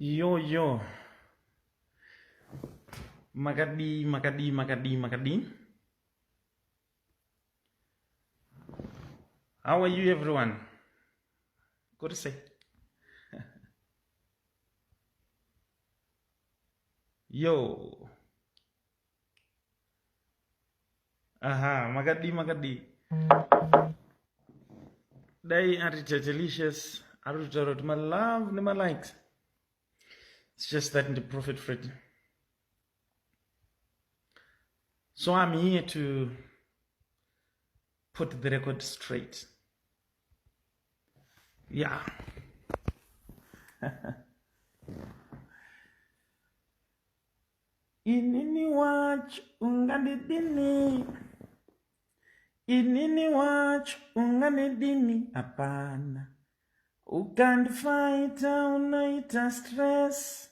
Yo, yo. Makadi. How are you, everyone? Good to say. Yo. Aha, Makadi. Day are delicious. Arutaro, my love, my likes. It's just that in the Prophet Fred. So I'm here to put the record straight. Yeah. Inini watch unganidini. Inini watch unganidini. Apana. Ukandifaita unaita stress.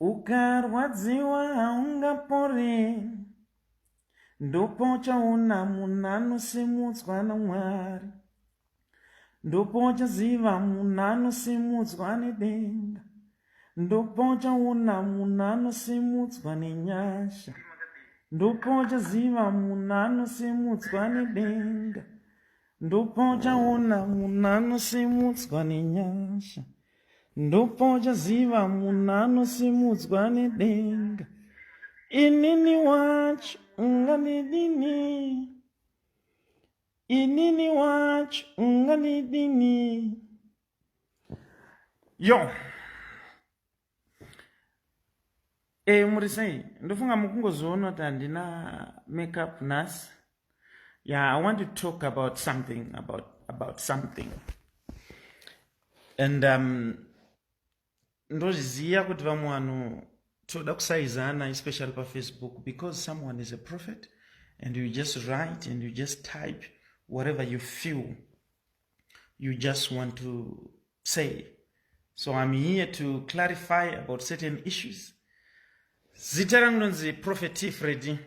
Ukarwadziwa haungapore. Ndopocha una munano simudzwa naMwari. Ndopocha ziva munano simudzwa nedenga. Ndopocha una munano simudzwa nenyasha. Ndopocha ziva munano simudzwa nedenga. Ndopocha una munano simudzwa nenyasha. Ndopocha ziva munano simudzwa nedenga. Inini watch unganidini. Inini watch unganidini. Yo. Murisei, ndofunga mukungozoona kuti handina makeup nas. Yeah, I want to talk about something, about something. And ndoziziya kuti vamwe vanhu toda kusaizana, especially pa Facebook, because someone is a prophet and you just write and you just type whatever you feel you just want to say. So I'm here to clarify about certain issues. Zita rangu ndonzi Prophet Freddy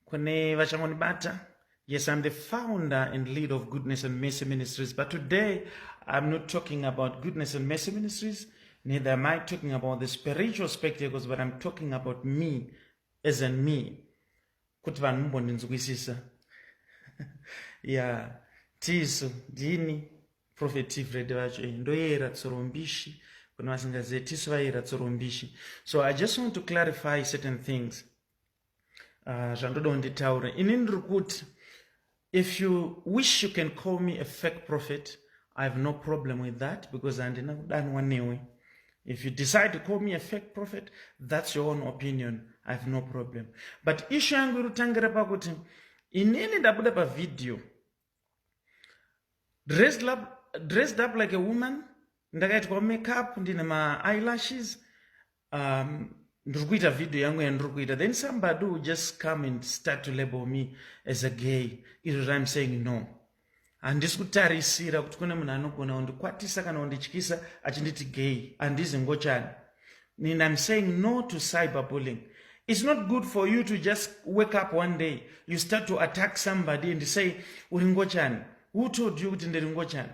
kune vachangonibata. Yes, I'm the founder and leader of Goodness and Mercy Ministries, but today I'm not talking about Goodness and Mercy Ministries, neither am I talking about the spiritual spectacles, but I'm talking about me as in me. Kuti vanhu mumbondinzwisisa. Yeah, tiso ndini Prophet Freddy vacho ndoyera tsorombishi kuna vasingazive tiso vaira tsorombishi. So I just want to clarify certain things. Zvandoda kunditaura inini ndiri kuti, if you wish, you can call me a fake prophet. I have no problem with that, because handina kudanwa newe. If you decide to call me a fake prophet, that's your own opinion. I have no problem. But issue yangu irutangira pakuti inini ndabuda pa video dressed up like a woman, ndakaitwa makeup, ndine ma eyelashes, ndiri kuita video yangu yandiri kuita, then somebody will just come and start to label me as a gay. I'm saying no. Handisi kutarisira kuti kune munhu anogona kundikwatisa kana kundityisa achinditi gay. Handisi ngochani. And I'm saying no to cyberbullying. It's not good for you to just wake up one day, you start to attack somebody and say, uri ngochani. Who told you kuti ndiri ngochani?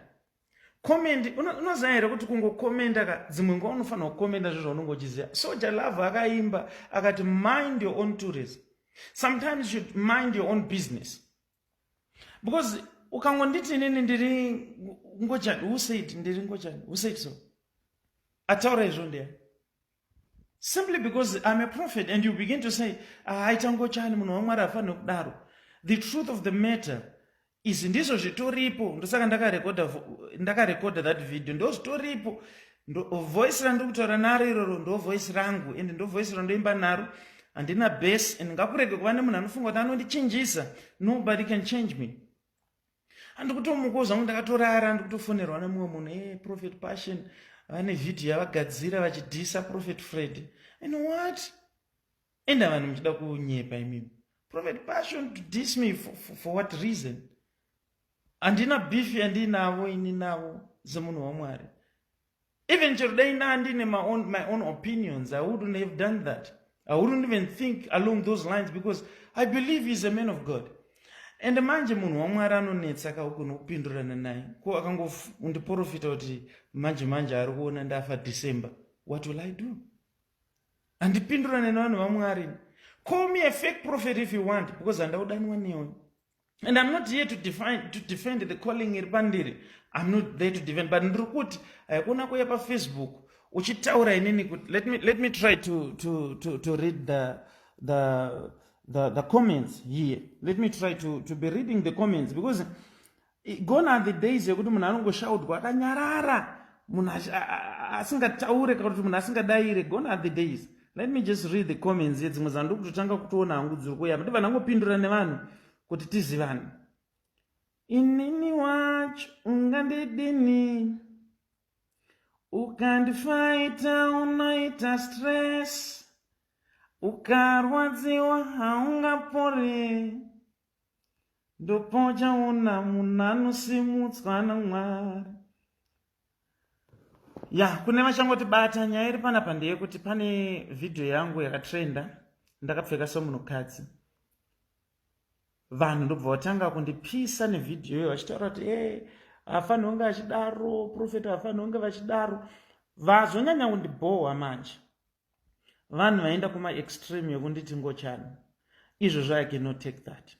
Comment, unoziva here kuti kungokomenda ka dzimwe nguva unofanira kukomenda zvezvo unongochiziva. Soja Love akaimba akati mind your own tourism. Sometimes you should mind your own business. Because ukangonditi inini ndiri ngochani, who said ndiri ngochani? Who said so? Ataura izvo ndiye. Simply because I'm a prophet and you begin to say, aita ngochani munhu waMwari afanira kudaro. The truth of the matter is ndizvo zvitoripo. Ndosaka ndakarekoda that video. Ndo zvitoripo. Voice randiri kutaura naro iroro ndo voice rangu, and ndo voice randoimba naro. Handina base, and ngakurege kuva nemunhu anofunga kuti anondichinjisa. Nobody can change me. Handikutomuka zvangu ndakatorara ndikutofonerwa nemumwe munhu, Prophet Passion vane video yavagadzira vachidhisa Prophet Freddy. And what? Enda vanhu muchida kunyepa imimi. Prophet Passion to diss me for what reason? Handina beef yandinavo ini navo semunhu waMwari. Even chero dai ndine my own opinions, I wouldn't have done that. I wouldn't even think along those lines, because I believe he's a man of God. And manje munhu waMwari anonetsa kupindurana naye. Ko akangondiprofita kuti manje ari kuona ndafa December. what will I do? Handipindura nevanhu vaMwari. Call me a fake prophet if you want, because handaudanwa newe. And I'm not here to defend the calling iri pandiri. I'm not there to defend, but ndiri kuti haikona kuya paFacebook uchitaura inini kuti let me try to read the comments here. Let me try to be reading the comments, because gone are the days yekuti munhu anongoshaudwa akanyarara, munhu asingataure kana kuti munhu asingadaire. Gone are the days. Let me just read the comments here. Dzimwe dzandiri kutotanga kutoona hangu dziri kuya, kuti vanhu vangopindura nevanhu kuti tizivane. Inini wacho ungandidini, ukandifaita unoita stress, ukarwadziwa haungapore, ndopochaona munhu anosimudzwa naMwari. Kune vachangotibata. Nyaya iri panapa ndeyekuti pane video yangu yakatrenda ndakapfeka somunhukadzi. Vanhu ndobva vatanga kundipisa nevidhiyo iyo vachitaura kuti hafanirwi kunge achidaro, profeta hafanirwi kunge vachidaro. Vazonyanya kundibhohwa manje. Vanhu vaenda kuma-extreme yekunditi ngochani. Izvozvo I cannot take that.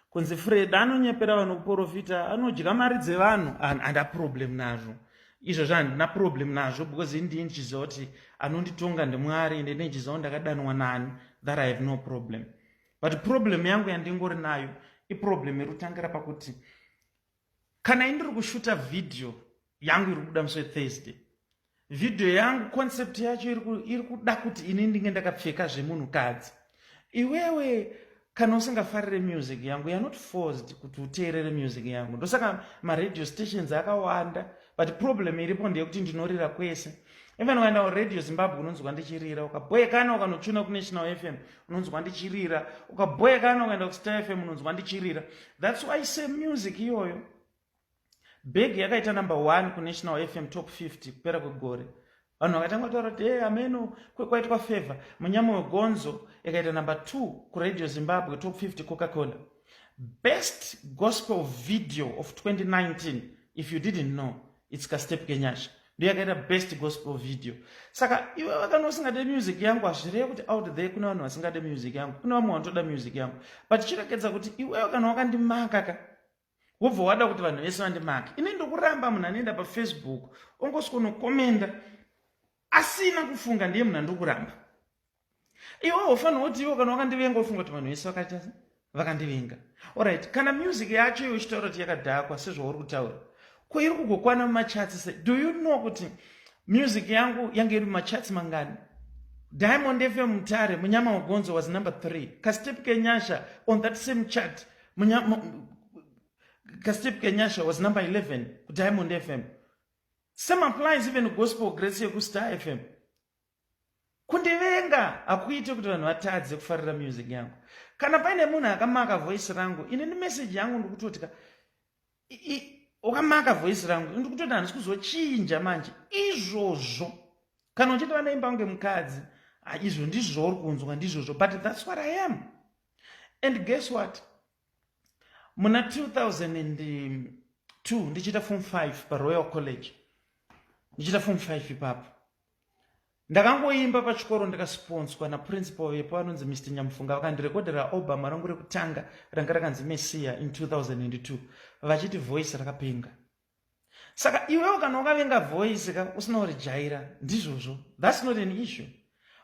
Kunzi Fred anonyepera vanhu kuprofita, anodya mari dzevanhu, handa problem nazvo. Izvozvo handina problem nazvo, because indini ndichiziva kuti anonditonga ndiMwari, ende ndichiziva kuti ndakadanwa nani, that I have no problem. But problem yangu yandingori nayo iproblem iritangira pakuti kana indiri kushuta video yangu iri kubuda musi weThursday, video yangu concept yacho iri kuda kuti ini ndinge ndakapfeka zvemunhukadzi. Iwewe kana usingafarire music yangu, you are not forced kuti uteerere music yangu. Ndosaka radio stations akawanda, but problem iripo ndeyekuti ndinorira kwese. Even ukaenda kuRadio Zimbabwe unonzwa ndichirira, ukabhoyekana ukanochuna kuNational FM unonzwa ndichirira, ukabhoyekana ukaenda kuStar FM unonzwa ndichirira. That's why I say music iyoyo. Big yakaita number 1 kuNational FM top 50 kupera kwegore. Vanhu vakatanga kutaura kuti ameno kwaitwa favor. Munyama wegonzo yakaita number 2 kuRadio Zimbabwe top 50 Coca-Cola. Best gospel video of 2019, if you didn't know, it's Kastep Kenyasha. Ndiye akaita best gospel video. Saka iwe wakana usingade music yangu, hazvireva kuti out there kuna vanhu vasingade music yangu, kuna vamwe vanotoda music yangu. But chirekedza kuti iwe wakana wakandimaka ka, wobva wada kuti vanhu vese vandimake. Ine ndokuramba munhu anoenda paFacebook ongosvika unokomenda asina kufunga ndiye munhu andokuramba. Iwe ufanira kuti iwe kana wakandivenga ufunga kuti vanhu vese vakandivenga. Alright, kana music yacho iwe uchitaura kuti yakadhakwa sezvauri kutaura, ko iri kugokwana mumacharts se. Do you know kuti music yangu yange iri mumacharts mangani? Diamond FM Mutare, Munyama Wagonzo was number 3. Kastep Kenyasha on that same chart, Kastep Kenyasha was number 11. Diamond FM. Same applies even to Gospel Grace ku Star FM. Kundivenga akuite kuti vanhu vatadze kufarira music yangu. Kana paine munhu akamaka voice rangu, ine ni message yangu ndikutotika ukamaka voice rangu ndikutoti handisi kuzochinja manje izvozvo. Kana uchiti naimba kunge mukadzi, izvo ndizvo uri kunzwa ndizvozvo, but that's what I am. And guess what? Muna 2002 ndichita form 5 paRoyal College. Ndichita form 5 ipapo. Ndakangoimba pachikoro ndakasponswa naprincipal wepo anonzi Mr. Nyamufunga, vakandirekodera album rangu rekutanga ranga rakanzi Messiah in 2002. Vachiti voice rakapenga. Saka iwewe kana ukavenga voice ka usina kurijaira ndizvozvo, that's not an issue.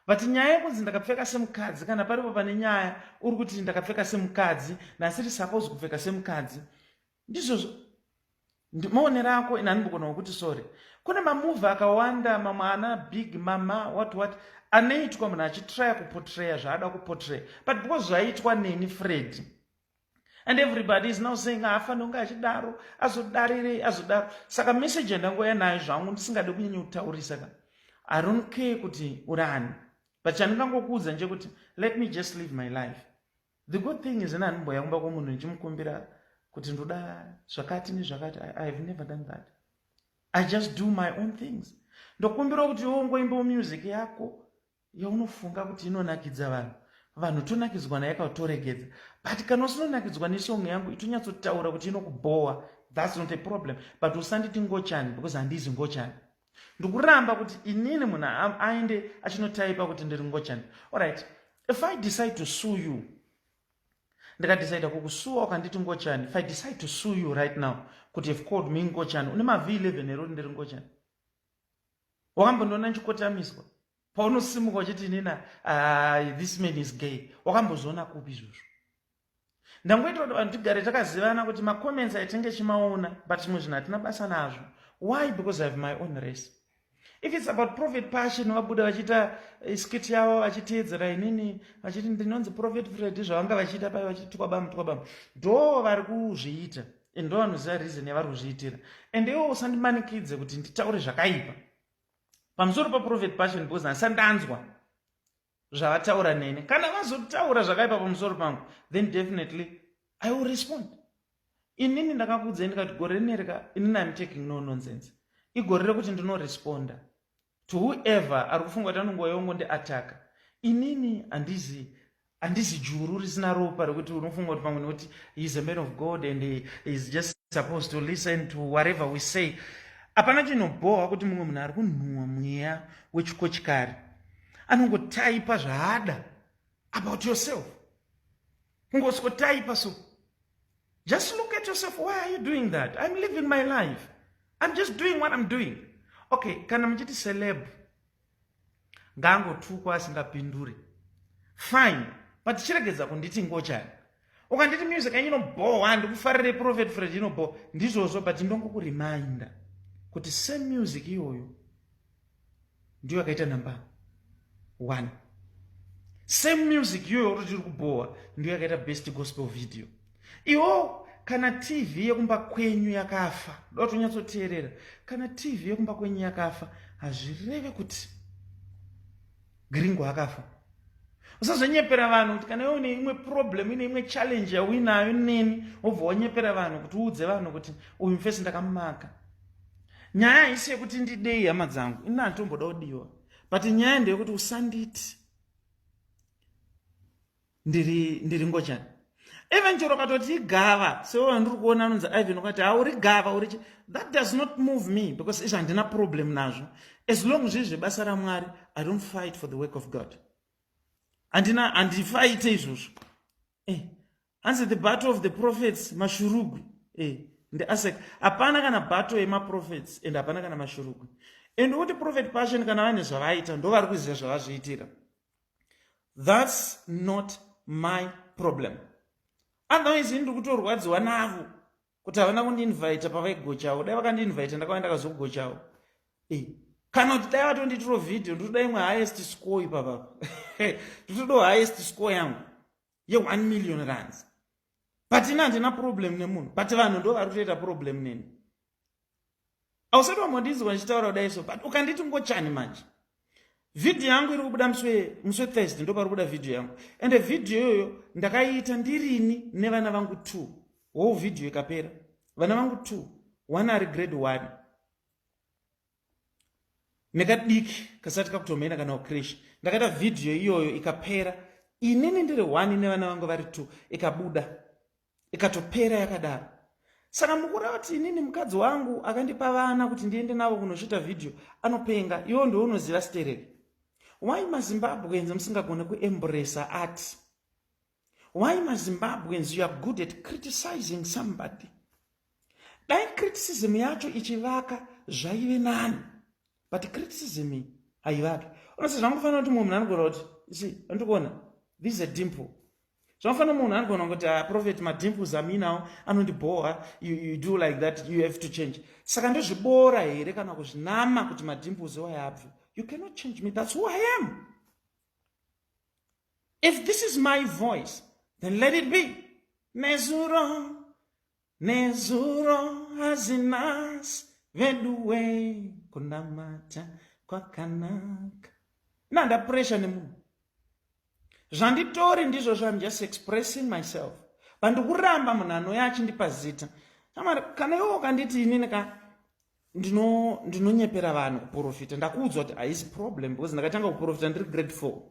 But nyaya yekunzi ndakapfeka semukadzi, kana paripo pane nyaya uri kuti ndakapfeka semukadzi nasiri suppose kupfeka semukadzi, ndizvozvo. Maonero ako ina ndikona kuti sorry. Kuna mamuva akawanda, mamwe ana big mama what anaitwa munhu achitry kuportray zvaada kuportray, but because zvaitwa neni Fred, and everybody is now saying afanira kunge achidaro, azodaro. Saka message yandangoya nayo zvangu ndisingade kunyanya kutaurisa ka, I don't care kuti urani, but chandingangokuudza nje kuti let me just live my life. The good thing is ina handimboyamba kumunhu ndichimukumbira kuti ndoda zvakati nezvakati. I have never done that. I just do my own things. Ndokumbira kuti wongoimba music yako yaunofunga kuti inonakidza vanhu. Vanhu tonakidzwa nayo yakatoregedza. But kana usinonakidzwa nesong yangu itonyatsotaura kuti inokubhowa, that's not a problem. But usanditi ngochani, because handizi ngochani. ndikuramba kuti inini munhu aende achinotaipa kuti ndiri ngochani. Alright, if I decide to sue you, ndikadecide kukusuwa ukanditi ngochani, if I decide to sue you right now kuti you've called me ngochani, une mav11 ero ndiri ngochani, wakambondiona nchikotamiswa paunosimuka uchiti nina this man is gay, wakambozoona kupi izvozvo? Ndangoita kuti vanhu tigare takazivana kuti macomments aitinge chimaona, but zvimwe zvinhu hatina basa nazvo. Why? Because I have my own race. If it's about Prophet Passion, vabuda vachita skit yavo vachiteedzera inini vachiti ndinonzi Prophet Fred zvavanga vachiita pai vachiti tukwabamu ndo vari kuzviita, ndo vanoziva reason yavari kuzviitira. And iwo usandimanikidze kuti nditaure zvakaipa pamusoro paProphet Passion, because handisandanzwa zvavataura nene. Kana vazotaura zvakaipa pamusoro pangu, then definitely I will respond. Inini ndakakuudzai ndikati gore rinerika inini I'm taking no nonsense. Igore rekuti ndinoresponda to whoever ari kufunga kuti anongoyongo ndiataka. Inini handizi juru risina ropa rekuti unofunga kuti pamwe nekuti he is a man of God and he is just supposed to listen to whatever we say. Hapana chinobhohwa kuti mumwe munhu ari kunhuhwa mweya wechikochikari anongotaipa zvaada about yourself, kungoswotaipa so. Just look at yourself. Why are you doing that? I'm living my life. I'm just doing what I'm doing. Okay, kana mchiti celeb ngangotukwa asingapinduri, fine, but chiregedza kunditi ngochani. Ukanditi music inobhohwa ndikufarire Prophet Fred inobhohwa ndizvozvo, but ndongokureminda kuti same music iyoyo ndiyo yakaita number 1. Same music iyoyo roti kubhohwa ndiyo yakaita best gospel video. Iwo kana TV yekumba kwenyu yakafa, ndotonyatsotevera, kana TV yekumba kwenyu yakafa hazvireve kuti Gringo akafa. Usazonyepera vanhu kuti kana iwe une imwe problem, ine imwe challenge yauinayo neni, wobva wanyepera vanhu kuti uudze vanhu kuti uyu mufesi ndakamumaka. Nyaya haisi yekuti ndidei hama dzangu, ina hatomboda kudiwa, but nyaya ndeyekuti usanditi ndiri ngochani. Even chero katoti igava, sewo ndiri kuona anonzi Ivan ukati auri gava uri, that does not move me, because izvo handina problem nazvo. As long as zvizvi basa raMwari, I don't fight for the work of God. Handifiite izvozvo. Hanzi the battle of the prophets mashurugwi. Ndeasek hapana kana battle yemaprophets and hapana kana mashurugwi. And kuti Prophet Passion kana vane zvavaita ndo vari kuziva zvavazviitira. That's not my problem. Otherwise ndiri kutorwadziwa navo kuti havana kundinvita pavaigochawo. Dai vakandinvita ndakaenda kazogochawo. Kana kuti dai vatonditiro video nditoda imwe highest score ipapa. Nditoda highest score yangu ye1 million rands. But ina handina problem nemunhu, but vanhu ndo vari kutoita problem neni. Ausati wamondinzwa ndichitaura kudai so, but ukanditi ngochani manje. Video yangu iri kubuda muswe Thursday ndo pari kubuda video yangu. And video iyoyo ndakaiita ndirini nevana vangu 2. Wo video ikapera. Vana vangu 2, one ari grade 1. Nekadiki kasati kakutomena kana ukresh. Ndakaita video iyoyo ikapera. Inini ndiri 1 nevana vangu vari 2 ikabuda. Ikatopera yakadaro. Saka mukureva kuti inini mukadzi wangu akandipa vana kuti ndiende navo kunoshita video anopenga, iwo ndo unoziva stereri. Why maZimbabweans musingagone kuembrace art? Why maZimbabweans you are good at criticizing somebody? Dai criticism yacho ichivaka zvaive nani, but criticism haivaki. Unose zvamufanira kuti munhu anogona kuti ndikuona this is a dimple. Zvamufanira munhu anogona kuti Prophet madimples aminawo anondibhoha, you do like that, you have to change. Saka ndozvibora here kana kuzvinama kuti madimples wayabva. You cannot change me. That's who I am. If this is my voice, then let it be. Nezuro, nezuro hazinas veduwe kunamata kwakanaka. Nanda pressure nemu. Zvanditori ndizvo I'm just expressing myself. Vandikuramba munhu anoyachi ndipazita. Kana iwo kanditi inini ka ndinonyepera vanhu kuprofita, ndakuudzwa kuti haisi problem, because ndakatanga kuprofita ndiri grade 4.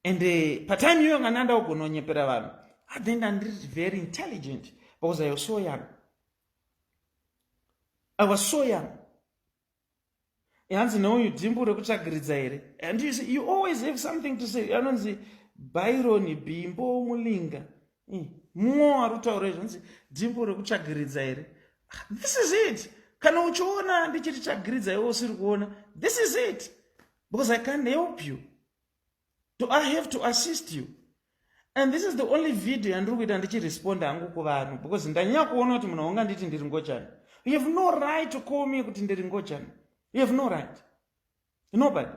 And patime iyoyo kana ndakugona kunyepera vanhu, then ndiri very intelligent, because I was so young. I was so young. hanzi neuyu dhimbu rekutsvagiridza here. And you always have something to say. Anonzi Byron Bimbo Mulinga mumwe wari kutaura izvo anzi dhimbu rekutsvagiridza here. This is it. Kana uchiona ndichiti tsvagiridza iwe usiri kuona, this is it. Because I can't help you. Do I have to assist you? And this is the only video yandiri kuita ndichiresponda hangu kuvanhu, because ndanyanya kuona kuti munhu wanga nditi ndiri ngochani. You have no right to call me kuti ndiri ngochani. You have no right. Nobody.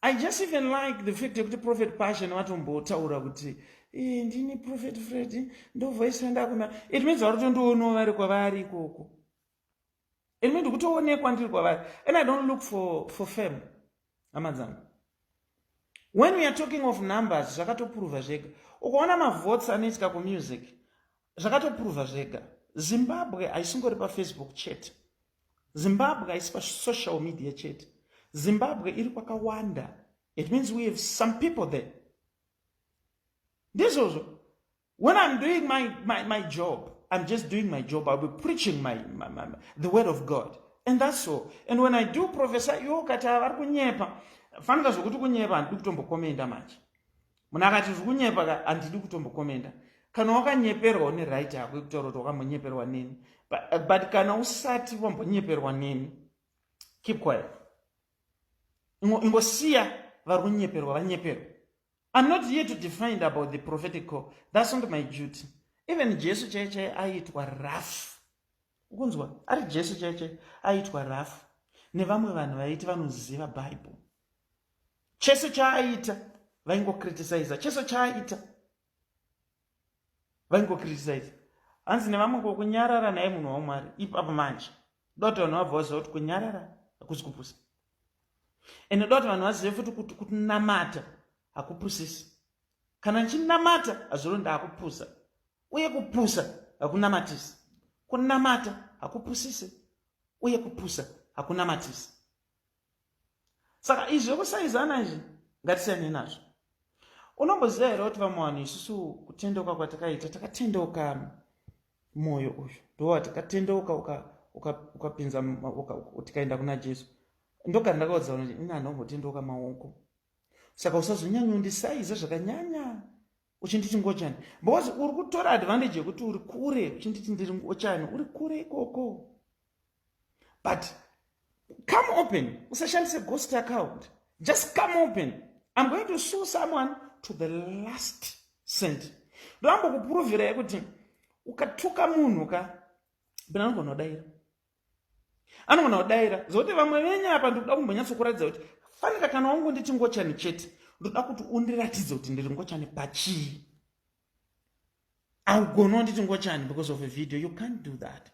I just even like the fact that Prophet Passion vatombotaura kuti ndini Prophet Fred ndo voice yandakuna. It means vari kutondoonawo vari kwavari ikoko. It means kutoonekwa ndiri kwavari. And I don't look for fame. Amadzangu. When we are talking of numbers, zvakatoprova zvega. Ukaona mavotes anoitika kumusic, zvakatoprova zvega. Zimbabwe haisingori paFacebook chete. Zimbabwe haisi pasocial media chete. Zimbabwe iri kwakawanda. It means we have some people there. This also, when I'm doing my job, I'm just doing my job. I'll be preaching the word of God. And that's all. And when I do prophesy, yo kata vari kunyepa. Fanika zvokuti kunyepa handidi kutombokomenda manje. Munhu akati zvokunyepa handidi kutombokomenda. Kana wakanyeperwa une right yako yekutaura kuti wakambonyeperwa neni. But kana usati wambonyeperwa neni, keep quiet. Ingosiya vari kunyeperwa vanyeperwa. I'm not here to define about the prophetic call. That's not my duty. Even Jesu chaiye aitwa rough. Ukunzwa? Ari Jesu chaiye aitwa rough. Nevamwe vanhu vaiti vanoziva Bible. Chese chaaita vaingokriticize. Chese chaaita vaingokriticize. Hanzi nevamwe kunyarara naye munhu waMwari ipapo manje. Doti vanhu vabva vaziva kuti kunyarara hakusi kupusa. Ende doti vanhu vazive futi kuti kunamata hakupusisi. Kana nchinamata hazvironda hakupusa. Uye kupusa hakunamatisi. Kunamata hakupusisi. Uye kupusa hakunamatisi. Saka izvi zvekusaizana izvi ngatisiyane nazvo. Unomboziva here kuti vamwe vanhu isusu kutendeuka kwatakaita takatendeuka moyo uyu. Ndova takatendeuka ukapinza tikaenda kuna Jesu. Ndogara ndakaudza kuti ina anombotendeuka maoko. Saka usazonyanya undisaiza zvakanyanya uchinditi ngochani. Because uri kutora advantage yekuti uri kure uchinditi ndiri ngochani, uri kure ikoko. But come open. Usashandise ghost account. Just come open. I'm going to sue someone to the last cent. Ndoambo kupuruvira yekuti ukatuka munhu bina anogonodaira. Anogonodaira. Zote vamwe venya apa ndoda kumbonyatsokuratidza kuti fanika kana wangu nditi ngochani chete. Ndoda kuti undiratidze kuti ndiri ngochani pachii. Augona nditi ngochani because of a video. You can't do that.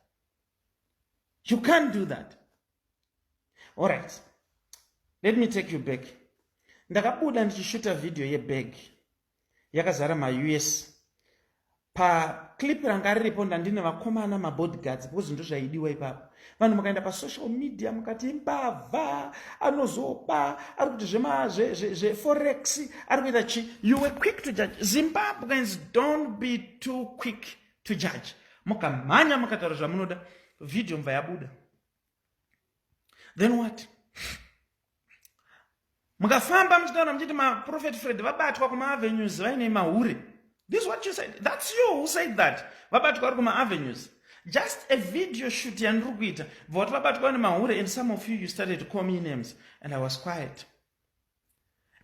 You can't do that. All right. Let me take you back. Ndakabuda ndichishuta video yebag yakazara ma-US. Pa clip ranga riripo ndandine vakomana mabodyguards because ndo zvaidiwa ipapo. Vanhu mukaenda pa social media mukati mbavha anozoba ari kuti zve forex ari kuita chi. You were quick to judge. Zimbabweans don't be too quick to judge. Mukamhanya mukataura zvamunoda, video mva yabuda. Then what? Mukafamba mchitaura mchiti Prophet Fred vabatwa kuma avenues vaine mahure. This is what you said. That's you who said that. Vabatwa kuma avenues. Just a video shoot yandiri kuita. Voti vabatwa nemahure, and some of you started to call me names and I was quiet.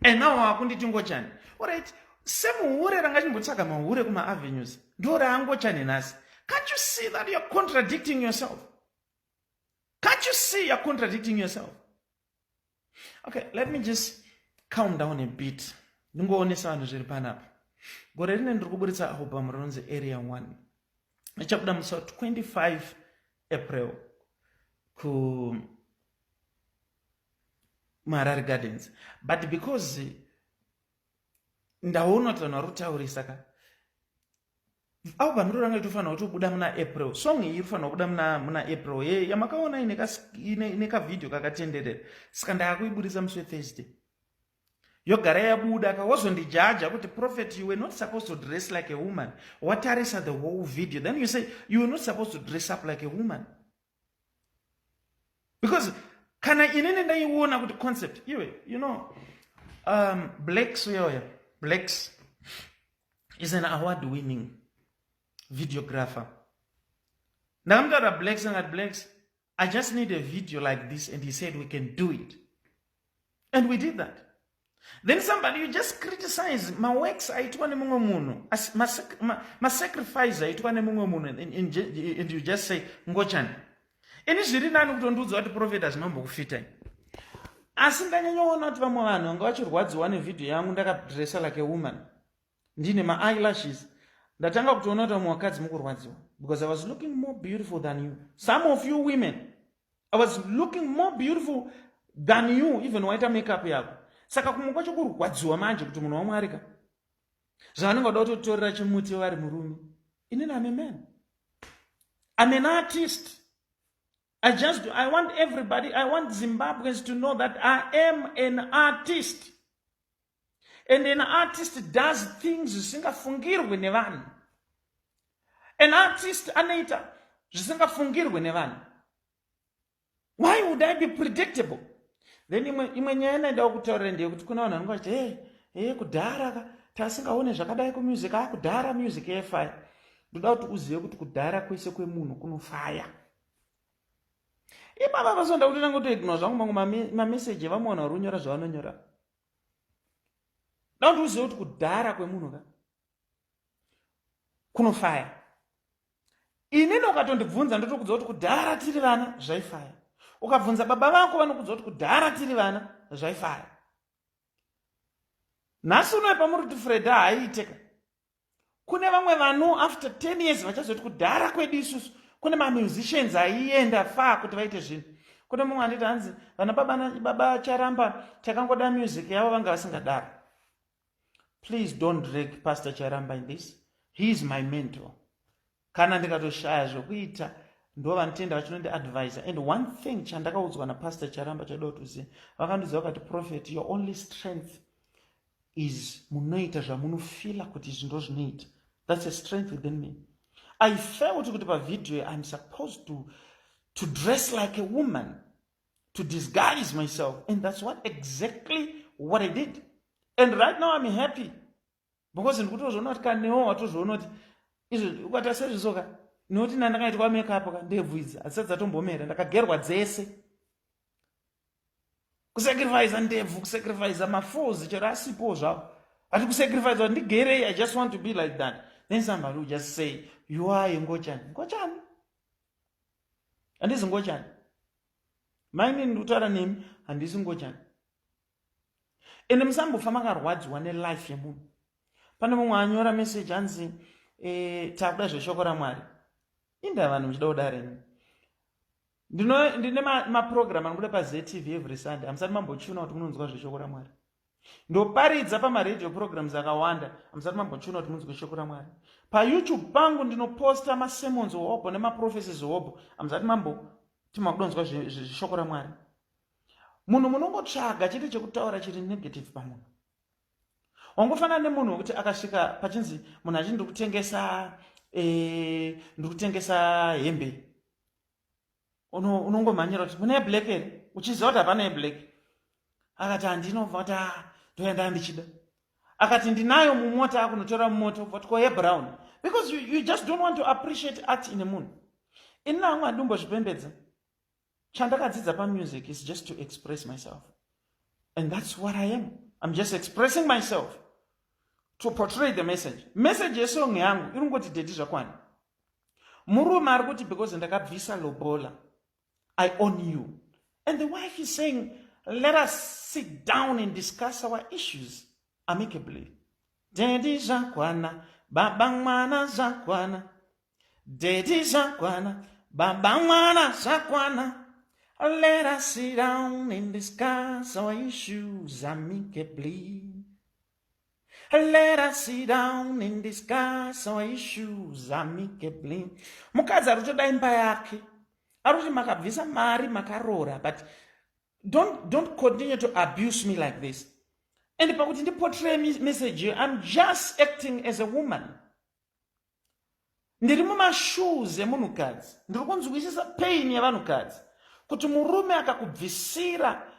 And now wakunditi ngochani. All right. Semuhure ranga chimbotsvaga mahure kuma avenues. Ndo raangochani nhasi. Can't you see that you're contradicting yourself? Can't you see you're contradicting yourself? Okay, let me just calm down a bit. Ndingoonesa vanhu zviri panapa. Gore rine ndiri kuburitsa album rinonzi Area 1. Ichabuda musi 25 April ku Marari Gardens. But because ndaona kuti vanhu vari kutaurisa ka album ranga ritofanira kuti ubuda muna April. Song iyi inofanira kubuda muna April. Yamakaona ine kavideo kakatenderera. Saka ndakuibudisa musi Thursday. Yogara yabuda akawazondijaja kuti Prophet, you were not supposed to dress like a woman. Watarisa the whole video. Then you say you were not supposed to dress up like a woman. Because kana inene ndaiona kuti concept iwe Blacks is an award-winning videographer. Now I'm not Blacks and at Blacks. I just need a video like this, and he said we can do it, and we did that. Then somebody, you just criticize my works aitwa ne mumwe munhu, my sacrifice aitwa ne mumwe munhu, and you just say ngochani. Ini zviri nani kutondudzwa kuti prophet azvinombokufita. Asi ndanyanyoona kuti vamwe vanhu vanga vachirwadziwa nevidhio yangu ndakadressa like a woman, ndine ma-eyelashes, ndatanga kutoona kuti vamwe vakadzi mukurwadziwa, because I was looking more beautiful than you. Some of you women, I was looking more beautiful than you, even waita makeup yako. Saka kumwe kwacho kurwadziwa manje kuti munhu wamwarika. Zvavanenge vada kutotorera chimuti vari murume. Inini I'm a man. I'm an artist. I want everybody, I want Zimbabweans to know that I am an artist. And an artist does things zvisingafungirwe nevanhu. An artist anoita zvisingafungirwe nevanhu. Why would I be predictable? Then imwe nyaya inoda kutaurira ndeyekuti kuna vanhu vanenge vachiti kudhara tasingaone zvakadai kumusic, kudhara music yefaya. Ndoda kuti uzive kuti kudhara kwese kwemunhu kunofaya. Ibaba vasonda kuti nango toignore zvangu mamwe mameseji evamwe vanhu vari kunyora zvavanonyora. Ndoda kuti uzive kuti kudhara kwemunhu kunofaya. Inini ukatondibvunza ndotokudza kuti kudhara tiri vana zvaifaya. Ukabvunza baba vako vanokudza kuti kudhara tiri vana zvaifaya. Nhasi unoye pamuri kuti Fred haaiteka. Kune vamwe vanhu after 10 years vachazoti kudhara kwedu isusu kune ma-musicians aienda far kuti vaite zvinhu. Kune mumwe anditi hanzi vana baba Charamba takangoda music yavo vanga vasingadaro. Please don't drag Pastor Charamba in this. He is my mentor. Kana ndikatoshaya zvokuita ndo vanotenda vachinondi advisor. And one thing chandakaudzwa naPastor Charamba chadoda kuziva, vakandiudza vakati, prophet, your only strength is munoita zvamunofila kuti izvi ndo zvinoita. That's a strength within me. I felt kuti pavidhio I'm supposed to dress like a woman, to disguise myself, and that's exactly what I did. And right now I'm happy because ndikutozvoona kuti kanewo watozvoona kuti izvi ukati asezvizoka noti ndandakaitwa makeup ka ndebvu asati dzatombomera ndakagerwa dzese kusacrifice ndebvu kusacrifice mafozi chero asipo zvavo ati kusacrifice kuti ndigerei. I just want to be like that. Then somebody will just say you are ngochani handisi ngochani maini ndikutaura nemi handisi ngochani. Ende musambofa makarwadziwa nelife yemunhu. Pane mumwe anyora message hanzi takuda zveshoko raMwari. Inda vanhu muchida kudareni. Ndine maprogram anobuda paZTV every Sunday. Hamusati mambochuna kuti munonzwa zveshoko raMwari. Ndoparidza pamaredio programs akawanda. Hamusati mambochuna kuti munonzwa shoko raMwari. PaYouTube pangu ndinoposta masermons wobo nemaprophecies wobo. Hamusati mamboti makudonzwa zveshoko raMwari. Munhu munongotsvaga chiri chekutaura chiri negative pamunhu. Wangofanana nemunhu wekuti akasvika pachinzi munhu achiti ndikutengesa hembe. Unongomhanyira kuti mune black here, uchiziva kuti hapana black. Akati handinobva kuti ndoenda ndichida. Akati ndinayo mumota akunotora mumota ubva kuti koye brown. Because you just don't want to appreciate art in a munhu. Ini namwe handimbozvipembedza. Chandakadzidza pamusic is just to express myself. And that's what I am. I'm just expressing myself to portray the message. Message yesong yangu irungoti dedi zvakwana. Murume ari kuti because ndakabvisa lobola, I own you. And the wife is saying, let us sit down and discuss our issues amicably. Dedi zvakwana, baba mwana zvakwana. Dedi zvakwana, baba mwana zvakwana. Let us sit down and discuss our issues amicably. Let us sit down and discuss our issues amicably. Mukadzi ari kutoda imba yake. Ari kuti makabvisa mari makarora, but don't continue to abuse me like this. And pakuti ndi portray message, I'm just acting as a woman. Ndiri mumashoes emunhukadzi. Ndiri kunzwisisa pain yavanhukadzi. kuti murume akakubvisira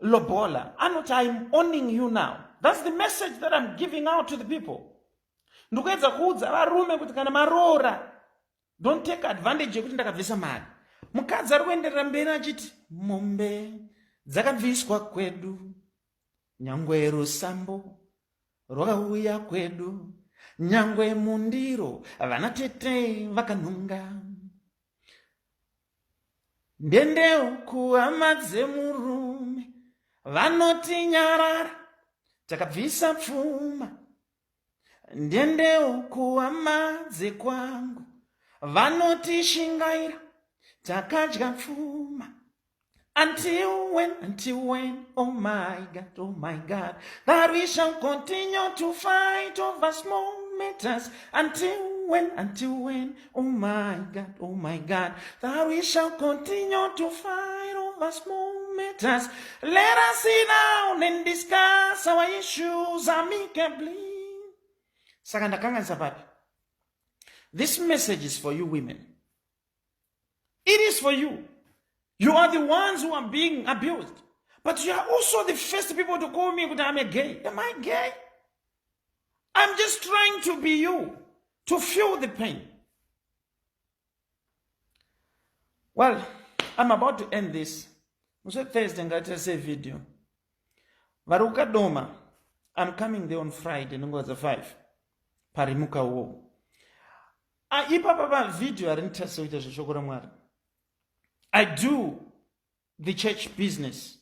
lobola anoti I'm owning you now. That's the message that I'm giving out to the people. Ndikuedza kuudza varume kuti kana maroora, don't take advantage yekuti ndakabvisa mari. Mukadzi ari kuenderera mberi achiti mombe dzakabviswa kwedu, nyangwe rusambo rwakauya kwedu, nyangwe mundiro vana tete vakanunga. Ndendeo kuhama dzemurume vanoti nyarara takabvisa pfuma. Ndendeo kuhama dzekwangu vanoti shingaira takadya pfuma. Until when, oh my God, that we shall continue to fight over small matters. Until when, oh my God, that we shall continue to fight over small matters. Let us sit down and discuss our issues amicably. Sakandakanga Zababi. This message is for you women. It is for you. You are the ones who are being abused. But you are also the first people to call me that I'm a gay. Am I gay? I'm just trying to be you, to feel the pain. Well, I'm about to end this. Thursday, I'm going to say video. Varuka Doma. I'm coming there on Friday, Ngoza 5. Parimuka wo. Ipa video arintasa ita shokora mwari. I do the church business.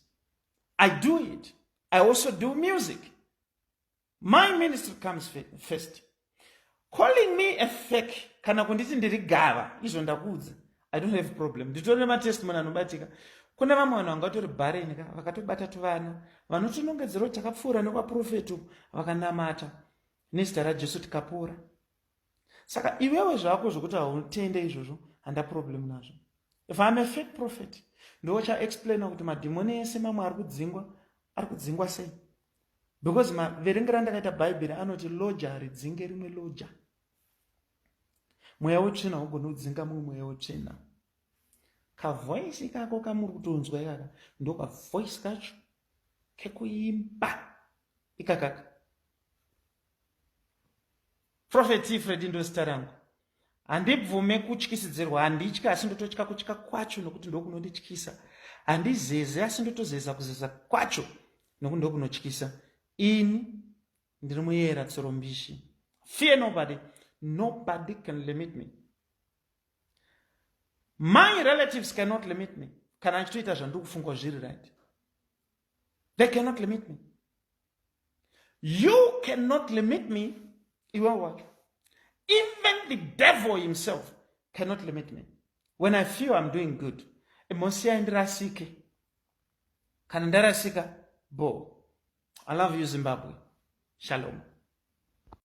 I do it. I also do music. My ministry comes first. Calling me a fake, kana kunditi ndiri gava, izvo ndakudza. I don't have a problem. Nditore ma testimony anobatika. Kuna vamwe vanhu vangatori bareni vakatobata tuvana, vanotinongedzera kuti takapfuura nekwaprofeti vakanamata nezita raJesu tikapora. Saka iwewe zvako zvokuti hautende izvozvo, handa problem nazvo. If I'm a fake prophet, ndocha explain kuti madhimoni ese mamwe ari kudzingwa sei. Because maverengera ndakaita Bible anoti loja ridzinge rimwe loja. Mweya utsvina ugone kudzinga mumwe mweya utsvina. Ka voice kako kamuri kutonzwa ikaka ndo ka voice kacho kekuimba ikakaka. Prophet Fred ndo zita rangu. Handibvume kutyisidzirwa, handitya asi ndototya kutya kwacho nokuti ndokunondityisa. Handizeze asi ndotozeza kuzeza kwacho nokuti ndokunotyisa. Ini ndiri muyera tsoro mbishi. Fear nobody. Nobody can limit me. My relatives cannot limit me. Kana nchitoita zvandikufungwa zviri right. They cannot limit me. You cannot limit me. Iwe wacho. Even the devil himself cannot limit me. When I feel I'm doing good, emosia ndirasike. Kana ndarasika, bo. I love you, Zimbabwe. Shalom.